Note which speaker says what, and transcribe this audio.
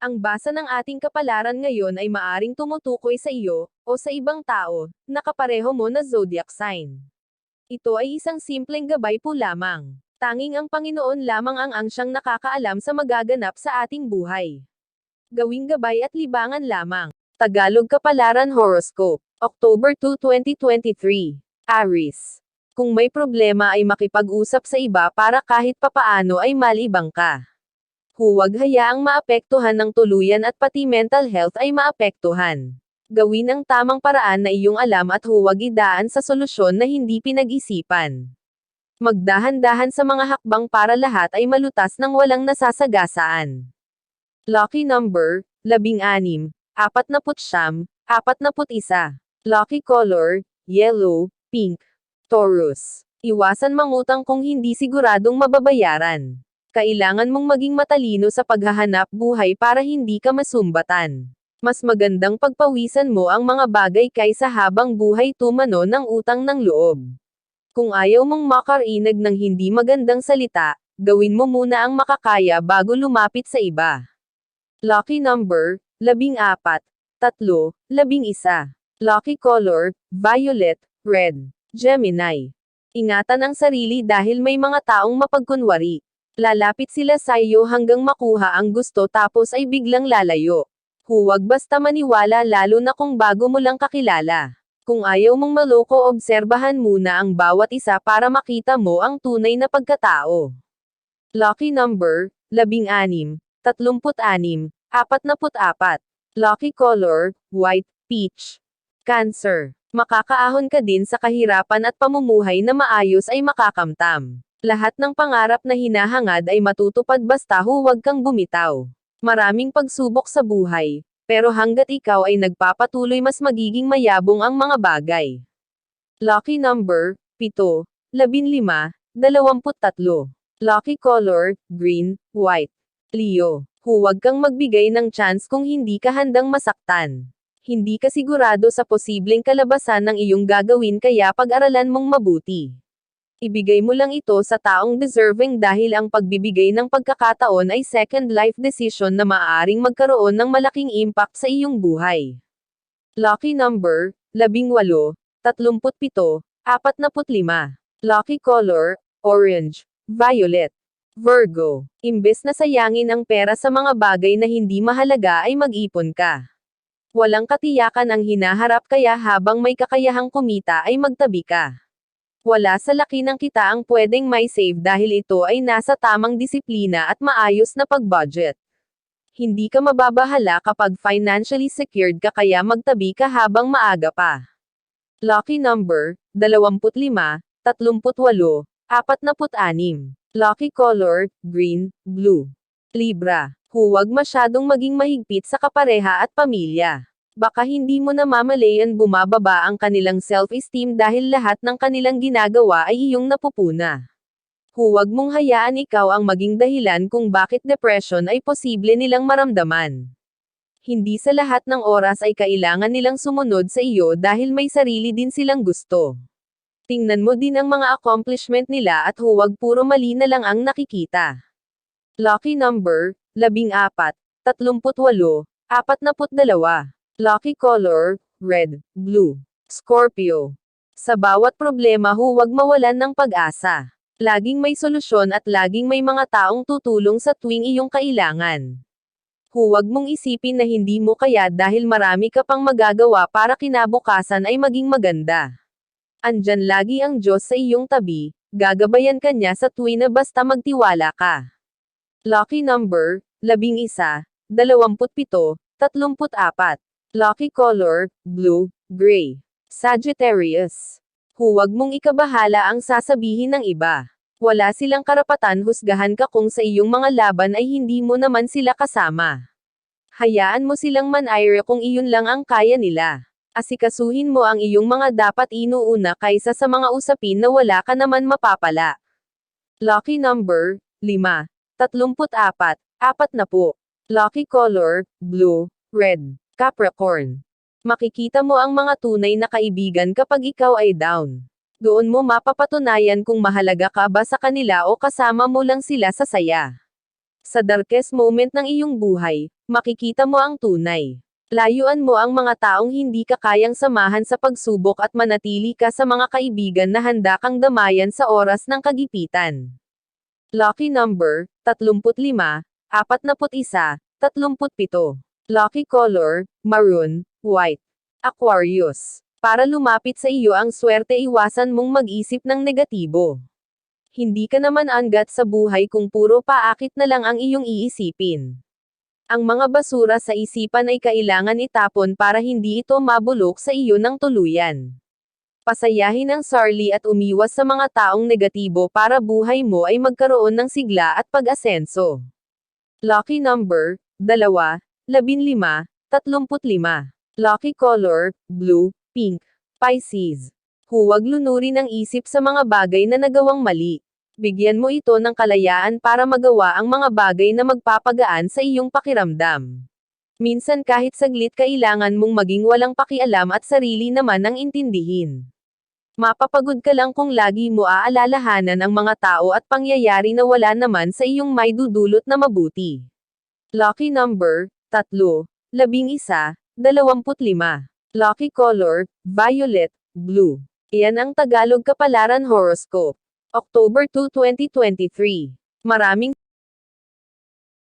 Speaker 1: Ang basa ng ating kapalaran ngayon ay maaring tumutukoy sa iyo, o sa ibang tao, na kapareho mo na zodiac sign. Ito ay isang simpleng gabay po lamang. Tanging ang Panginoon lamang ang siyang nakakaalam sa magaganap sa ating buhay. Gawing gabay at libangan lamang. Tagalog Kapalaran Horoscope, October 2, 2023. Aries. Kung may problema ay makipag-usap sa iba para kahit papaano ay malibang ka. Huwag hayaang maapektuhan ng tuluyan at pati mental health ay maapektuhan. Gawin ang tamang paraan na iyong alam at huwag idaan sa solusyon na hindi pinag-isipan. Magdahan-dahan sa mga hakbang para lahat ay malutas ng walang nasasagasaan. Lucky number, 16, 49, 41. Lucky color, yellow, pink. Taurus. Iwasan mangutang kung hindi siguradong mababayaran. Kailangan mong maging matalino sa paghahanap buhay para hindi ka masumbatan. Mas magandang pagpawisan mo ang mga bagay kaysa habang buhay tumano ng utang ng loob. Kung ayaw mong makarinig ng hindi magandang salita, gawin mo muna ang makakaya bago lumapit sa iba. Lucky number, 14, 3, 11. Lucky color, violet, red. Gemini. Ingatan ang sarili dahil may mga taong mapagkunwari. Lalapit sila sa iyo hanggang makuha ang gusto tapos ay biglang lalayo. Huwag basta maniwala lalo na kung bago mo lang kakilala. Kung ayaw mong maloko, obserbahan muna ang bawat isa para makita mo ang tunay na pagkatao. Lucky number, 16, 36, 44. Lucky color, white, peach. Cancer. Makakaahon ka din sa kahirapan at pamumuhay na maayos ay makakamtam. Lahat ng pangarap na hinahangad ay matutupad basta huwag kang bumitaw. Maraming pagsubok sa buhay, pero hanggat ikaw ay nagpapatuloy mas magiging mayabong ang mga bagay. Lucky number, 7, 15, 23. Lucky color, green, white. Leo. Huwag kang magbigay ng chance kung hindi ka handang masaktan. Hindi ka sigurado sa posibleng kalabasan ng iyong gagawin kaya pag-aralan mong mabuti. Ibigay mo lang ito sa taong deserving dahil ang pagbibigay ng pagkakataon ay second life decision na maaaring magkaroon ng malaking impact sa iyong buhay. Lucky number, 18, 37, 45. Lucky color, orange, violet. Virgo. Imbes na sayangin ang pera sa mga bagay na hindi mahalaga ay mag-ipon ka. Walang katiyakan ang hinaharap kaya habang may kakayahang kumita ay magtabi ka. Wala sa laki ng kita ang pwedeng may save dahil ito ay nasa tamang disiplina at maayos na pag-budget. Hindi ka mababahala kapag financially secured ka kaya magtabi ka habang maaga pa. Lucky number, 25, 38, 46. Lucky color, green, blue. Libra. Huwag masyadong maging mahigpit sa kapareha at pamilya. Baka hindi mo namamalayan bumababa ang kanilang self-esteem dahil lahat ng kanilang ginagawa ay iyong napupuna. Huwag mong hayaan ikaw ang maging dahilan kung bakit depression ay posible nilang maramdaman. Hindi sa lahat ng oras ay kailangan nilang sumunod sa iyo dahil may sarili din silang gusto. Tingnan mo din ang mga accomplishment nila at huwag puro mali na lang ang nakikita. Lucky number, 14, 38, 42. Lucky color, red, blue. Scorpio. Sa bawat problema huwag mawalan ng pag-asa. Laging may solusyon at laging may mga taong tutulong sa tuwing iyong kailangan. Huwag mong isipin na hindi mo kaya dahil marami ka pang magagawa para kinabukasan ay maging maganda. Andyan lagi ang Diyos sa iyong tabi, gagabayan ka niya sa tuwing na basta magtiwala ka. Lucky number, 11, 27, 34. Lucky color, blue, gray. Sagittarius. Huwag mong ikabahala ang sasabihin ng iba. Wala silang karapatan husgahan ka kung sa iyong mga laban ay hindi mo naman sila kasama. Hayaan mo silang manayre kung iyon lang ang kaya nila. Asikasuhin mo ang iyong mga dapat inuuna kaysa sa mga usapin na wala ka naman mapapala. Lucky number, 5, 34, 40. Lucky color, blue, red. Capricorn. Makikita mo ang mga tunay na kaibigan kapag ikaw ay down. Doon mo mapapatunayan kung mahalaga ka ba sa kanila o kasama mo lang sila sa saya. Sa darkest moment ng iyong buhay, Makikita mo ang tunay. Layuan mo ang mga taong hindi ka kayang samahan sa pagsubok at manatili ka sa mga kaibigan na handa kang damayan sa oras ng kagipitan. Lucky number, 35, 41, 37. Lucky color, maroon, white. Aquarius. Para lumapit sa iyo ang swerte, iwasan mong mag-isip ng negatibo. Hindi ka naman angat sa buhay kung puro paakit na lang ang iyong iisipin. Ang mga basura sa isipan ay kailangan itapon para hindi ito mabulok sa iyo ng tuluyan. Pasayahin ang sarili at umiwas sa mga taong negatibo para buhay mo ay magkaroon ng sigla at pag-asenso. Lucky number, 2, 15, 35. Lucky color, blue, pink. Pisces. Huwag lunurin ang isip sa mga bagay na nagawang mali. Bigyan mo ito ng kalayaan para magawa ang mga bagay na magpapagaan sa iyong pakiramdam. Minsan kahit saglit kailangan mong maging walang pakialam at sarili naman ang intindihin. Mapapagod ka lang kung lagi mo aalalahanan ang mga tao at pangyayari na wala naman sa iyong may dudulot na mabuti. Lucky number, 3, 11, 25. Lucky color, violet, blue. Iyan ang Tagalog Kapalaran Horoscope. October 2, 2023. Maraming